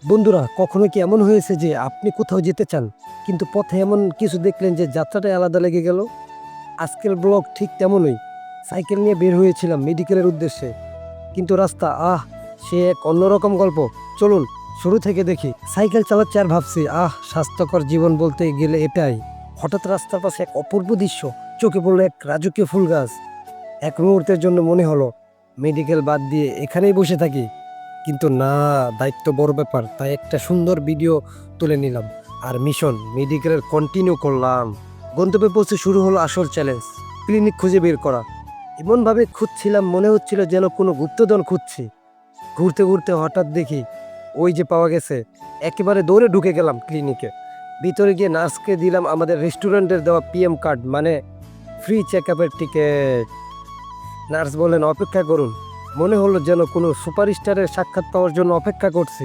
বন্ধুরা, কখনো কি এমন হয়েছে যে আপনি কোথাও যেতে চান কিন্তু পথে এমন কিছু দেখলেন যে যাত্রাটাই আলাদা লেগে গেল? আজকের ব্লগ ঠিক তেমনই। সাইকেল নিয়ে বের হয়েছিলাম মেডিকেলের উদ্দেশ্যে, কিন্তু রাস্তা সে এক অন্যরকম গল্প। চলুন শুরু থেকে দেখি। সাইকেল চালাচ্ছি আর ভাবছি স্বাস্থ্যকর জীবন বলতে গেলে এটাই। হঠাৎ রাস্তার পাশে এক অপূর্ব দৃশ্য, চোখে পড়লো এক রাজকীয় ফুল গাছ। এক মুহূর্তের জন্য মনে হলো মেডিকেল বাদ দিয়ে এখানেই বসে থাকি, কিন্তু না, দায়িত্ব বড় ব্যাপার, তাই একটা সুন্দর ভিডিও তুলে নিলাম আর মিশন মেডিকেলের কন্টিনিউ করলাম। গন্তব্যে পৌঁছে শুরু হলো আসল চ্যালেঞ্জ, ক্লিনিক খুঁজে বের করা। এমনভাবে খুঁজছিলাম মনে হচ্ছিল যেন কোনো গুপ্তধন খুঁজছি। ঘুরতে ঘুরতে হঠাৎ দেখি ওই যে পাওয়া গেছে। একেবারে দৌড়ে ঢুকে গেলাম ক্লিনিকে। ভিতরে গিয়ে নার্সকে দিলাম আমাদের রেস্টুরেন্টের দেওয়া পিএম কার্ড, মানে ফ্রি চেক আপের টিকিট। নার্স বললেন অপেক্ষা করুন। মনে হলো যেন কোনো সুপারস্টারের সাক্ষাৎ পাওয়ার জন্য অপেক্ষা করছি।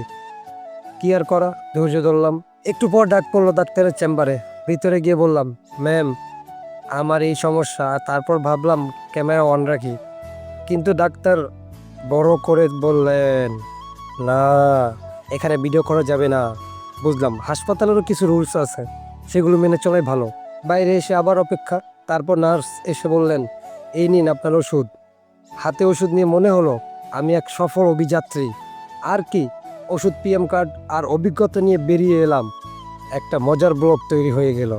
কি আর করা, ধৈর্য ধরলাম। একটু পর ডাক পড়লো ডাক্তারের চেম্বারে। ভিতরে গিয়ে বললাম, ম্যাম, আমার এই সমস্যা। তারপর ভাবলাম ক্যামেরা অন রাখি, কিন্তু ডাক্তার বড় করে বললেন, না, এখানে ভিডিও করা যাবে না। বুঝলাম হাসপাতালেরও কিছু রুলস আছে, সেগুলো মেনে চলাই ভালো। বাইরে এসে আবার অপেক্ষা। তারপর নার্স এসে বললেন, এই নিন আপনার ওষুধ। হাতে ওষুধ নিয়ে মনে হলো আমি এক সফল অভিযাত্রী। আর কি, ওষুধ, পিএম কার্ড আর অভিজ্ঞতা নিয়ে বেরিয়ে এলাম। একটা মজার ব্লগ তৈরি হয়ে গেল।